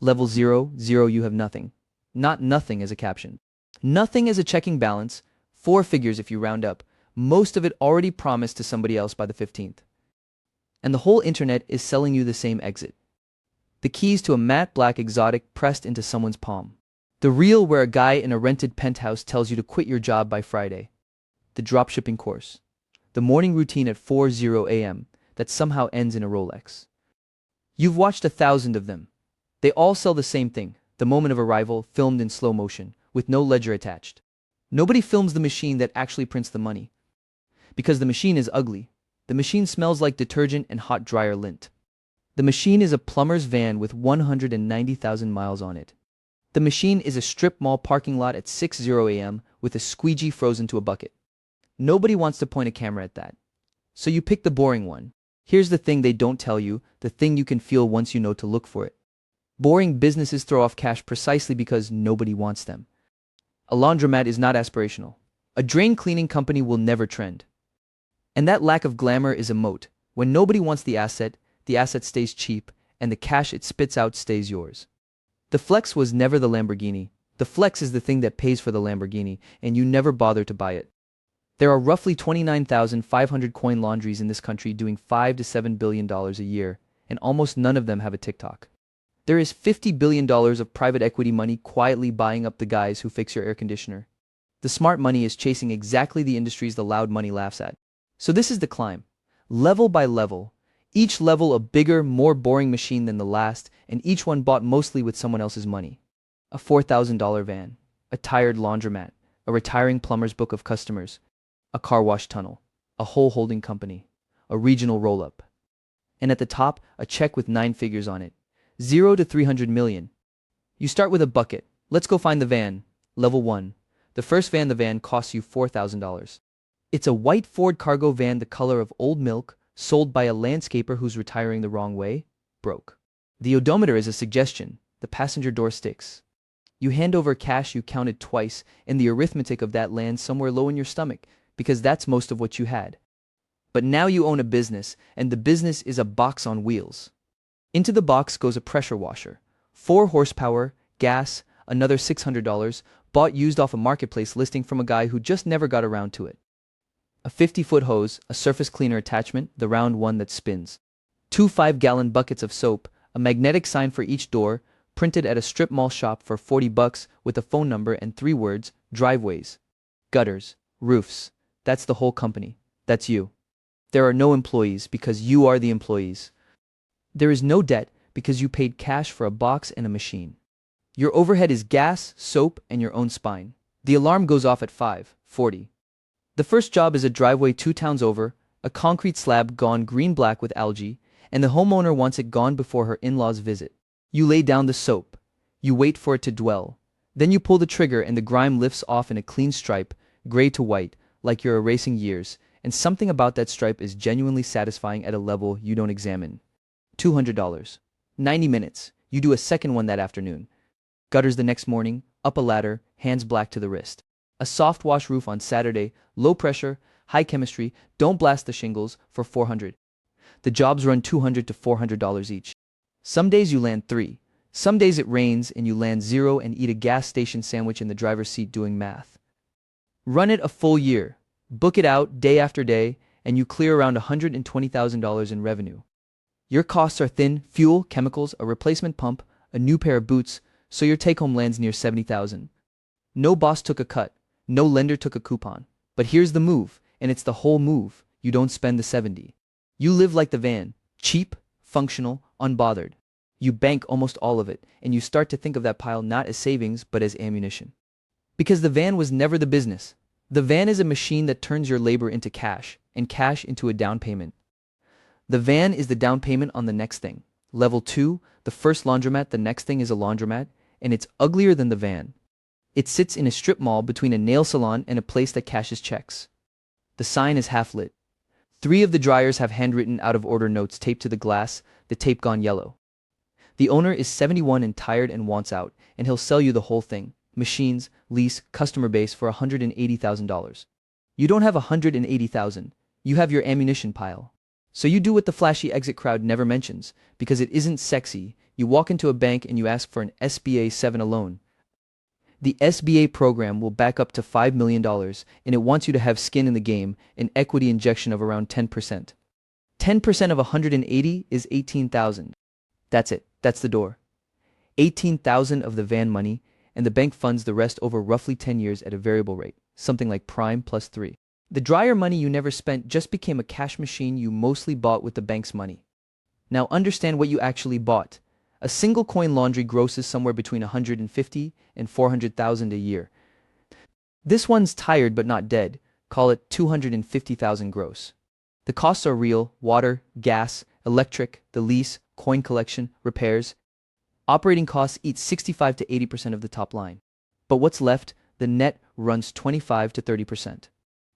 Level 0, 0 you have nothing. Not nothing as a caption. Nothing as a checking balance, 4 figures if you round up, most of it already promised to somebody else by the 15th. And the whole internet is selling you the same exit. The keys to a matte black exotic pressed into someone's palm. The reel where a guy in a rented penthouse tells you to quit your job by Friday. The dropshipping course. The morning routine at 4:00 a.m. that somehow ends in a Rolex. You've watched 1,000 of them. They all sell the same thing, the moment of arrival filmed in slow motion, with no ledger attached. Nobody films the machine that actually prints the money. Because the machine is ugly. The machine smells like detergent and hot dryer lint. The machine is a plumber's van with 190,000 miles on it. The machine is a strip mall parking lot at 6:00 a.m. with a squeegee frozen to a bucket. Nobody wants to point a camera at that. So you pick the boring one. Here's the thing they don't tell you, the thing you can feel once you know to look for it. Boring businesses throw off cash precisely because nobody wants them. A laundromat is not aspirational. A drain cleaning company will never trend. And that lack of glamour is a moat. When nobody wants the asset stays cheap, and the cash it spits out stays yours. The Flex was never the Lamborghini. The Flex is the thing that pays for the Lamborghini, and you never bother to buy it. There are roughly 29,500 coin laundries in this country doing $5 to $7 billion a year, and almost none of them have a TikTok. There is $50 billion of private equity money quietly buying up the guys who fix your air conditioner. The smart money is chasing exactly the industries the loud money laughs at. So this is the climb. Level by level. Each level a bigger, more boring machine than the last, and each one bought mostly with someone else's money. A $4,000 van. A tired laundromat. A retiring plumber's book of customers. A car wash tunnel. A whole holding company. A regional roll-up. And at the top, a check with 9 figures on it. 0 to 300 million. You start with a bucket. Let's go find the van. Level 1. The first van, the van costs you $4,000. It's a white Ford cargo van the color of old milk, sold by a landscaper who's retiring the wrong way, broke. The odometer is a suggestion. The passenger door sticks. You hand over cash you counted twice, and the arithmetic of that lands somewhere low in your stomach, because that's most of what you had. But now you own a business, and the business is a box on wheels. Into the box goes a pressure washer. 4 horsepower, gas, another $600, bought used off a marketplace listing from a guy who just never got around to it. A 50-foot hose, a surface cleaner attachment, the round one that spins. 2 5-gallon buckets of soap, a magnetic sign for each door, printed at a strip mall shop for $40 with a phone number and 3 words, driveways, gutters, roofs. That's the whole company. That's you. There are no employees because you are the employees. There is no debt because you paid cash for a box and a machine. Your overhead is gas, soap, and your own spine. The alarm goes off at 5:40. The first job is a driveway 2 towns over, a concrete slab gone green-black with algae, and the homeowner wants it gone before her in-laws visit. You lay down the soap. You wait for it to dwell. Then you pull the trigger and the grime lifts off in a clean stripe, gray to white, like you're erasing years, and something about that stripe is genuinely satisfying at a level you don't examine. $200. 90 minutes. You do a second one that afternoon. Gutters the next morning, up a ladder, hands black to the wrist. A soft wash roof on Saturday, low pressure, high chemistry, don't blast the shingles, for $400. The jobs run $200 to $400 each. Some days you land 3. Some days it rains and you land 0 and eat a gas station sandwich in the driver's seat doing math. Run it a full year. Book it out day after day, and you clear around $120,000 in revenue. Your costs are thin, fuel, chemicals, a replacement pump, a new pair of boots, so your take-home lands near $70,000. No boss took a cut. No lender took a coupon. But here's the move, and it's the whole move. You don't spend the 70. You live like the van. Cheap, functional, unbothered. You bank almost all of it, and you start to think of that pile not as savings, but as ammunition. Because the van was never the business. The van is a machine that turns your labor into cash, and cash into a down payment. The van is the down payment on the next thing. Level 2, the first laundromat, the next thing is a laundromat, and it's uglier than the van. It sits in a strip mall between a nail salon and a place that cashes checks. The sign is half lit. 3 of the dryers have handwritten out-of-order notes taped to the glass, the tape gone yellow. The owner is 71 and tired and wants out, and he'll sell you the whole thing. Machines, lease, customer base for $180,000. You don't have $180,000. You have your ammunition pile. So you do what the flashy exit crowd never mentions, because it isn't sexy. You walk into a bank and you ask for an SBA 7 loan. The SBA program will back up to $5 million, and it wants you to have skin in the game, an equity injection of around 10%. 10% of 180 is 18,000. That's it. That's the door. 18,000 of the van money, and the bank funds the rest over roughly 10 years at a variable rate, something like prime plus 3. The dryer money you never spent just became a cash machine you mostly bought with the bank's money. Now understand what you actually bought. A single coin laundry grosses somewhere between 150 and 400,000 a year. This one's tired but not dead. Call it 250,000 gross. The costs are real: water, gas, electric, the lease, coin collection, repairs. Operating costs eat 65 to 80% of the top line. But what's left, the net, runs 25 to 30%.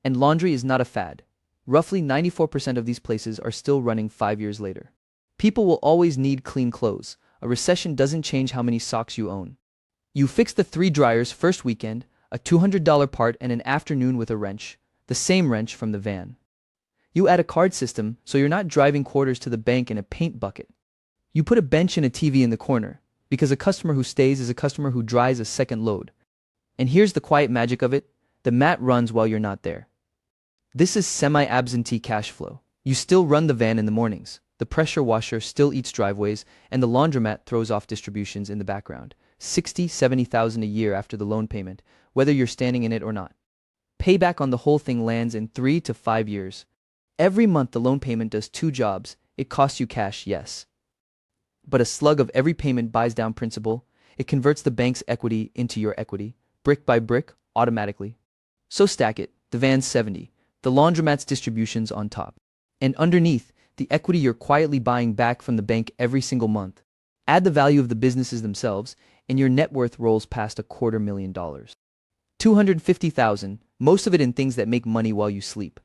And laundry is not a fad. Roughly 94% of these places are still running 5 years later. People will always need clean clothes. A recession doesn't change how many socks you own. You fix the 3 dryers first weekend, a $200 part, and an afternoon with a wrench, the same wrench from the van. You add a card system, so you're not driving quarters to the bank in a paint bucket. You put a bench and a TV in the corner, because a customer who stays is a customer who dries a second load. And here's the quiet magic of it: the mat runs while you're not there. This is semi-absentee cash flow. You still run the van in the mornings, the pressure washer still eats driveways, and the laundromat throws off distributions in the background. 60,000-70,000 a year after the loan payment, whether you're standing in it or not. Payback on the whole thing lands in 3 to 5 years. Every month the loan payment does 2 jobs. It costs you cash, yes. But a slug of every payment buys down principal. It converts the bank's equity into your equity, brick by brick, automatically. So stack it: the van's 70, the laundromat's distributions on top, and underneath, the equity you're quietly buying back from the bank every single month. Add the value of the businesses themselves, and your net worth rolls past $250,000. 250,000, most of it in things that make money while you sleep.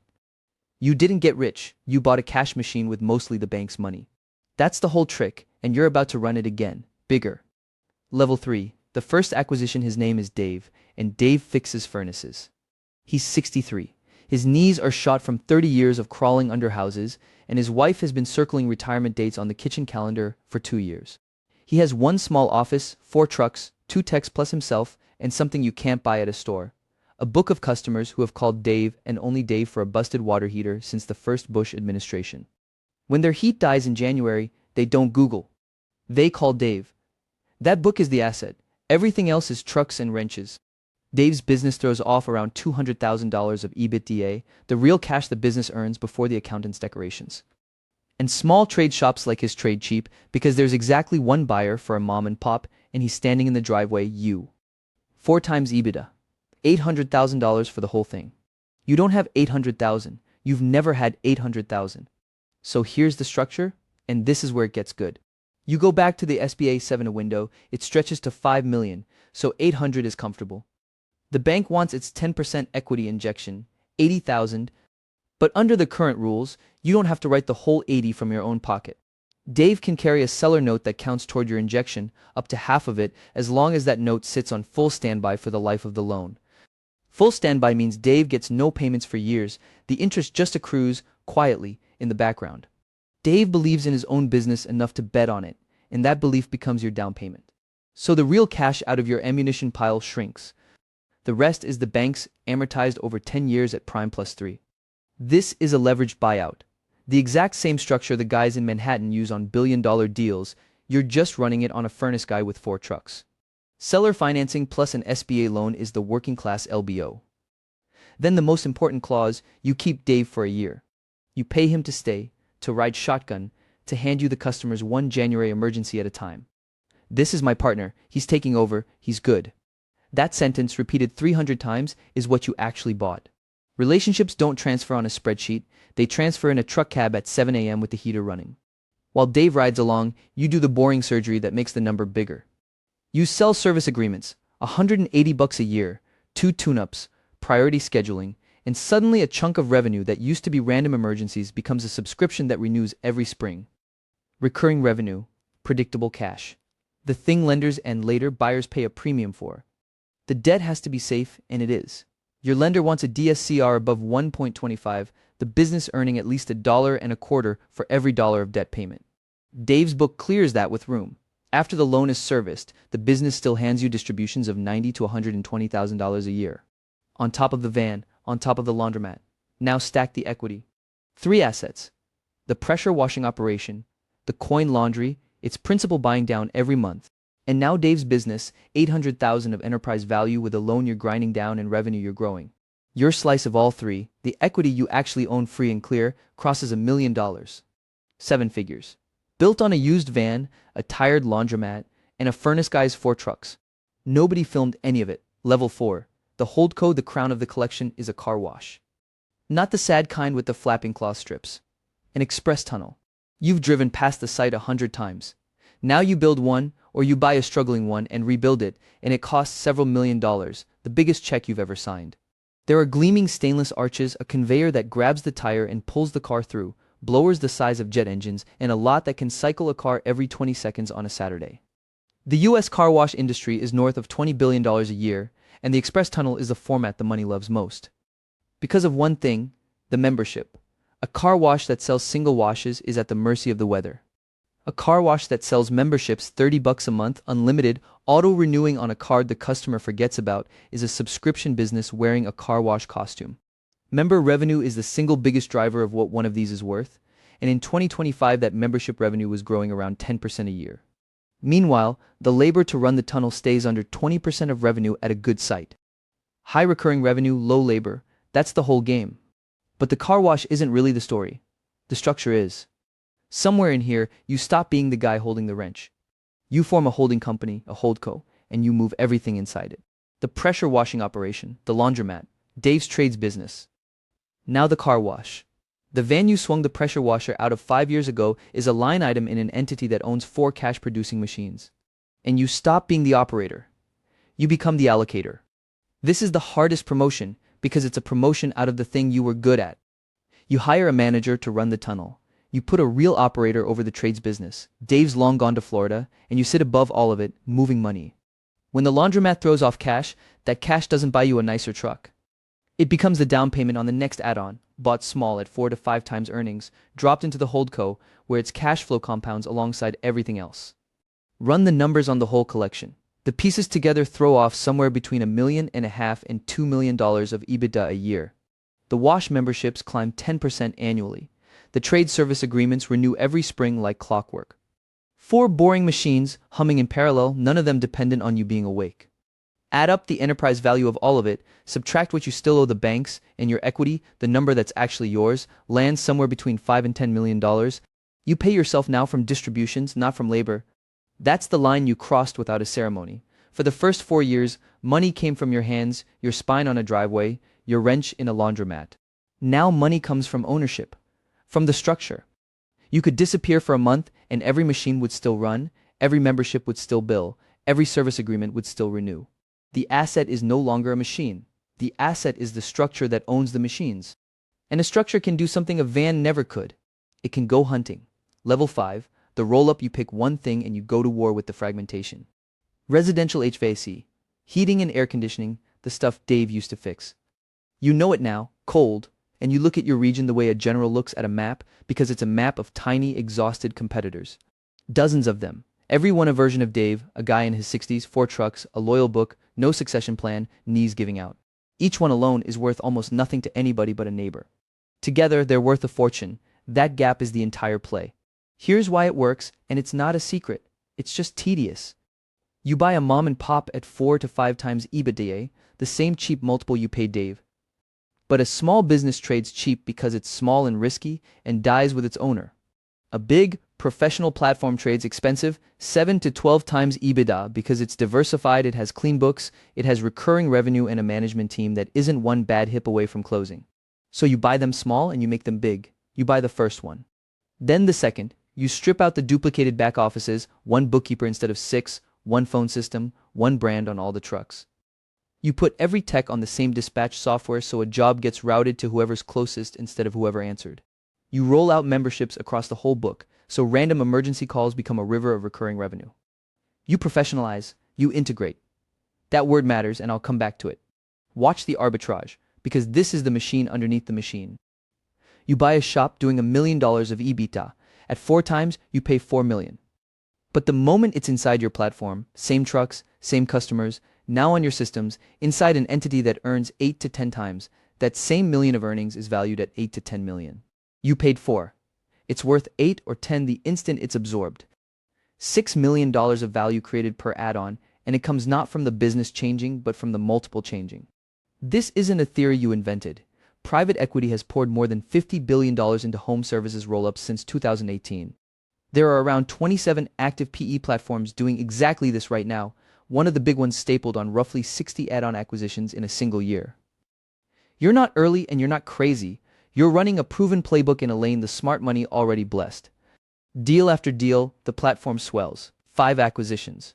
You didn't get rich, you bought a cash machine with mostly the bank's money. That's the whole trick, and you're about to run it again, bigger. Level 3, the first acquisition. His name is Dave, and Dave fixes furnaces. He's 63. His knees are shot from 30 years of crawling under houses, and his wife has been circling retirement dates on the kitchen calendar for 2 years. He has 1 small office, 4 trucks, 2 techs plus himself, and something you can't buy at a store: a book of customers who have called Dave and only Dave for a busted water heater since the first Bush administration. When their heat dies in January, they don't Google. They call Dave. That book is the asset. Everything else is trucks and wrenches. Dave's business throws off around $200,000 of EBITDA, the real cash the business earns before the accountant's decorations. And small trade shops like his trade cheap because there's exactly 1 buyer for a mom and pop, and he's standing in the driveway. 4 times EBITDA. $800,000 for the whole thing. You don't have 800,000. You've never had 800,000. So here's the structure, and this is where it gets good. You go back to the SBA 7 window, it stretches to 5 million, so 800 is comfortable. The bank wants its 10% equity injection, 80,000, but under the current rules, you don't have to write the whole 80 from your own pocket. Dave can carry a seller note that counts toward your injection, up to half of it, as long as that note sits on full standby for the life of the loan. Full standby means Dave gets no payments for years, the interest just accrues quietly in the background. Dave believes in his own business enough to bet on it, and that belief becomes your down payment. So the real cash out of your ammunition pile shrinks. The rest is the bank's, amortized over 10 years at prime plus 3. This is a leveraged buyout. The exact same structure the guys in Manhattan use on billion-dollar deals. You're just running it on a furnace guy with 4 trucks. Seller financing plus an SBA loan is the working class LBO. Then the most important clause: you keep Dave for a year. You pay him to stay, to ride shotgun, to hand you the customer's 1 January emergency at a time. This is my partner, he's taking over, he's good. That sentence, repeated 300 times, is what you actually bought. Relationships don't transfer on a spreadsheet, they transfer in a truck cab at 7 a.m. with the heater running. While Dave rides along, you do the boring surgery that makes the number bigger. You sell service agreements, $180 a year, 2 tune-ups, priority scheduling, and suddenly a chunk of revenue that used to be random emergencies becomes a subscription that renews every spring. Recurring revenue, predictable cash. The thing lenders and later buyers pay a premium for. The debt has to be safe, and it is. Your lender wants a DSCR above 1.25, the business earning at least $1.25 for every dollar of debt payment. Dave's book clears that with room. After the loan is serviced, the business still hands you distributions of $90,000 to $120,000 a year. On top of the van, on top of the laundromat. Now stack the equity. 3 assets. The pressure washing operation, the coin laundry, its principal buying down every month. And now Dave's business, $800,000 of enterprise value with a loan you're grinding down and revenue you're growing. Your slice of all 3, the equity you actually own free and clear, crosses $1 million. 7 figures. Built on a used van, a tired laundromat, and a furnace guy's 4 trucks. Nobody filmed any of it. Level 4. The HoldCo, the crown of the collection, is a car wash. Not the sad kind with the flapping cloth strips. An express tunnel. You've driven past the site 100 times. Now you build one, or you buy a struggling one and rebuild it, and it costs several $1 million, the biggest check you've ever signed. There are gleaming stainless arches, a conveyor that grabs the tire and pulls the car through, blowers the size of jet engines, and a lot that can cycle a car every 20 seconds on a Saturday. The US car wash industry is north of $20 billion a year, and the express tunnel is the format the money loves most. Because of one thing, the membership. A car wash that sells single washes is at the mercy of the weather. A car wash that sells memberships $30 a month, unlimited, auto-renewing on a card the customer forgets about, is a subscription business wearing a car wash costume. Member revenue is the single biggest driver of what one of these is worth, and in 2025 that membership revenue was growing around 10% a year. Meanwhile, the labor to run the tunnel stays under 20% of revenue at a good site. High recurring revenue, low labor, that's the whole game. But the car wash isn't really the story. The structure is. Somewhere in here, you stop being the guy holding the wrench. You form a holding company, a HoldCo, and you move everything inside it. The pressure washing operation, the laundromat, Dave's trades business. Now the car wash. The van you swung the pressure washer out of 5 years ago is a line item in an entity that owns 4 cash-producing machines. And you stop being the operator. You become the allocator. This is the hardest promotion because it's a promotion out of the thing you were good at. You hire a manager to run the tunnel. You put a real operator over the trades business. Dave's long gone to Florida, and you sit above all of it, moving money. When the laundromat throws off cash, that cash doesn't buy you a nicer truck. It becomes the down payment on the next add-on, bought small at 4 to 5 times earnings, dropped into the HoldCo, where its cash flow compounds alongside everything else. Run the numbers on the whole collection. The pieces together throw off somewhere between $1.5 million and $2 million of EBITDA a year. The wash memberships climb 10% annually. The trade service agreements renew every spring like clockwork. 4 boring machines, humming in parallel, none of them dependent on you being awake. Add up the enterprise value of all of it, subtract what you still owe the banks, and your equity, the number that's actually yours, lands somewhere between $5 and $10 million. You pay yourself now from distributions, not from labor. That's the line you crossed without a ceremony. For the first 4 years, money came from your hands, your spine on a driveway, your wrench in a laundromat. Now money comes from ownership. From the structure. You could disappear for a month and every machine would still run, every membership would still bill, every service agreement would still renew. The asset is no longer a machine. The asset is the structure that owns the machines. And a structure can do something a van never could. It can go hunting. Level 5, the roll-up, you pick one thing and you go to war with the fragmentation. Residential HVAC, heating and air conditioning, the stuff Dave used to fix. You know it now, cold, and you look at your region the way a general looks at a map because it's a map of tiny, exhausted competitors. Dozens of them. Every one a version of Dave, a guy in his 60s, 4 trucks, a loyal book, no succession plan, knees giving out. Each one alone is worth almost nothing to anybody but a neighbor. Together, they're worth a fortune. That gap is the entire play. Here's why it works, and it's not a secret. It's just tedious. You buy a mom and pop at 4 to 5 times EBITDA, the same cheap multiple you pay Dave. But a small business trades cheap because it's small and risky and dies with its owner. A big, professional platform trades expensive, 7 to 12 times EBITDA because it's diversified, it has clean books, it has recurring revenue and a management team that isn't one bad hip away from closing. So you buy them small and you make them big. You buy the first one. Then the second, you strip out the duplicated back offices, 1 bookkeeper instead of 6, 1 phone system, 1 brand on all the trucks. You put every tech on the same dispatch software so a job gets routed to whoever's closest instead of whoever answered. You roll out memberships across the whole book, so random emergency calls become a river of recurring revenue. You professionalize, you integrate. That word matters, and I'll come back to it. Watch the arbitrage, because this is the machine underneath the machine. You buy a shop doing $1 million of EBITDA. At 4 times, you pay 4 million. But the moment it's inside your platform, same trucks, same customers, now on your systems, inside an entity that earns 8 to 10 times, that same million of earnings is valued at 8 to 10 million. You paid 4. It's worth 8 or 10 the instant it's absorbed. $6 million of value created per add-on, and it comes not from the business changing, but from the multiple changing. This isn't a theory you invented. Private equity has poured more than $50 billion into home services roll-ups since 2018. There are around 27 active PE platforms doing exactly this right now, one of the big ones stapled on roughly 60 add-on acquisitions in a single year. You're not early and you're not crazy. You're running a proven playbook in a lane the smart money already blessed. Deal after deal, the platform swells. 5 acquisitions.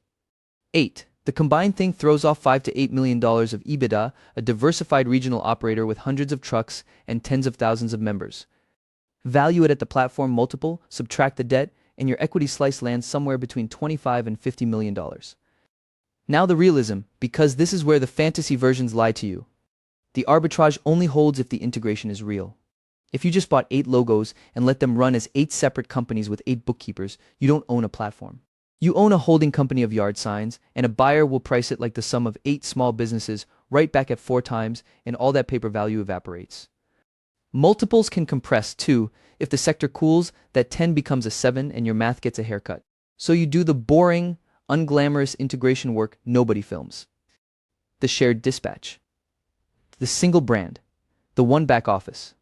8. The combined thing throws off $5 to $8 million of EBITDA, a diversified regional operator with hundreds of trucks and tens of thousands of members. Value it at the platform multiple, subtract the debt, and your equity slice lands somewhere between $25 and $50 million. Now the realism, because this is where the fantasy versions lie to you. The arbitrage only holds if the integration is real. If you just bought 8 logos and let them run as 8 separate companies with 8 bookkeepers, you don't own a platform. You own a holding company of yard signs, and a buyer will price it like the sum of 8 small businesses right back at 4 times, and all that paper value evaporates. Multiples can compress too. If the sector cools, that 10 becomes a 7 and your math gets a haircut. So you do the boring, unglamorous integration work nobody films. The shared dispatch. The single brand. The one back office.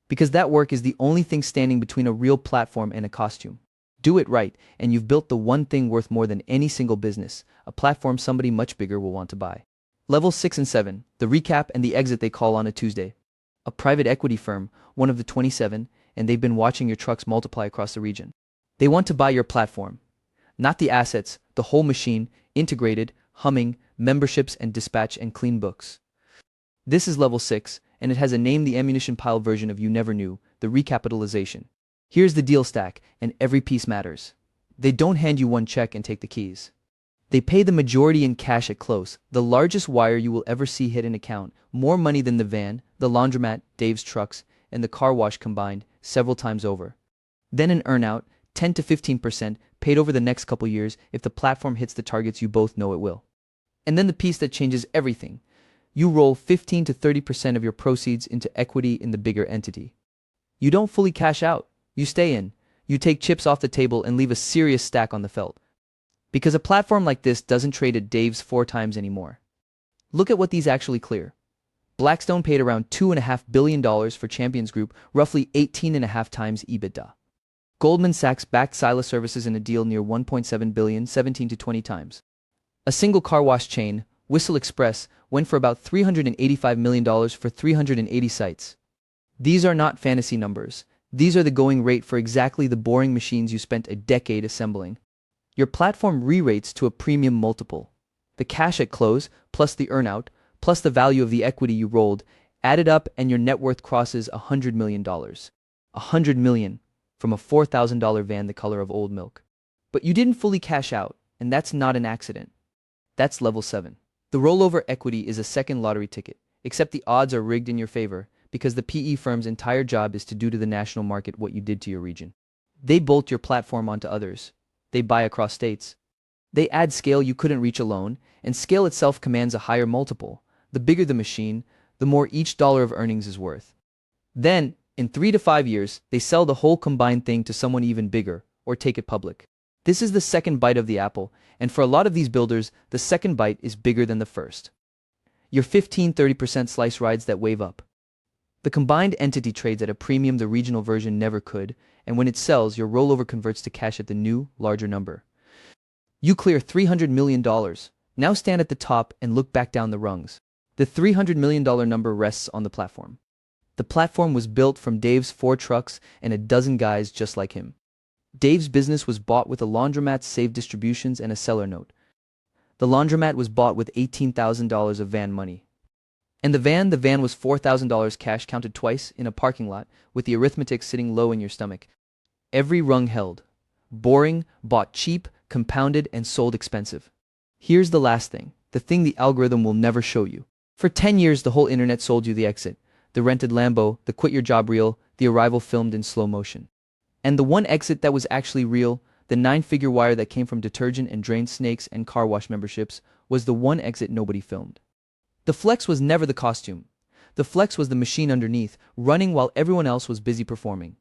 Because that work is the only thing standing between a real platform and a costume. Do it right, and you've built the one thing worth more than any single business, a platform somebody much bigger will want to buy. Level 6 and 7, the recap and the exit they call on a Tuesday. A private equity firm, one of the 27, and they've been watching your trucks multiply across the region. They want to buy your platform. Not the assets, the whole machine, integrated, humming, memberships and dispatch and clean books. This is level 6, and it has a name, the ammunition pile version of You Never Knew, the recapitalization. Here's the deal stack, and every piece matters. They don't hand you one check and take the keys. They pay the majority in cash at close, the largest wire you will ever see hit an account, more money than the van, the laundromat, Dave's trucks, and the car wash combined, several times over. Then an earnout, 10 to 15%, paid over the next couple years if the platform hits the targets you both know it will. And then the piece that changes everything. You roll 15 to 30% of your proceeds into equity in the bigger entity. You don't fully cash out. You stay in. You take chips off the table and leave a serious stack on the felt. Because a platform like this doesn't trade at Dave's 4 times anymore. Look at what these actually clear. Blackstone paid around $2.5 billion for Champions Group, roughly 18.5 times EBITDA. Goldman Sachs backed Sila Services in a deal near $1.7 billion, 17 to 20 times. A single car wash chain, Whistle Express, went for about $385 million for 380 sites. These are not fantasy numbers. These are the going rate for exactly the boring machines you spent a decade assembling. Your platform re-rates to a premium multiple. The cash at close, plus the earnout, plus the value of the equity you rolled, added up and your net worth crosses $100 million. $100 million from a $4,000 van the color of old milk. But you didn't fully cash out, and that's not an accident. That's level 7. The rollover equity is a second lottery ticket, except the odds are rigged in your favor, because the PE firm's entire job is to do to the national market what you did to your region. They bolt your platform onto others. They buy across states. They add scale you couldn't reach alone, and scale itself commands a higher multiple. The bigger the machine, the more each dollar of earnings is worth. Then, in 3 to 5 years, they sell the whole combined thing to someone even bigger, or take it public. This is the second bite of the apple, and for a lot of these builders, the second bite is bigger than the first. Your 15-30% slice rides that wave up. The combined entity trades at a premium the regional version never could, and when it sells, your rollover converts to cash at the new, larger number. You clear $300 million. Now stand at the top and look back down the rungs. The $300 million number rests on the platform. The platform was built from Dave's 4 trucks and a dozen guys just like him. Dave's business was bought with a laundromat's saved distributions and a seller note. The laundromat was bought with $18,000 of van money. And the van was $4,000 cash counted twice in a parking lot with the arithmetic sitting low in your stomach. Every rung held. Boring, bought cheap, compounded, and sold expensive. Here's the last thing, the thing the algorithm will never show you. For 10 years, the whole internet sold you the exit, the rented Lambo, the quit your job reel, the arrival filmed in slow motion. And the one exit that was actually real, the 9-figure wire that came from detergent and drain snakes and car wash memberships, was the one exit nobody filmed. The flex was never the costume. The flex was the machine underneath, running while everyone else was busy performing.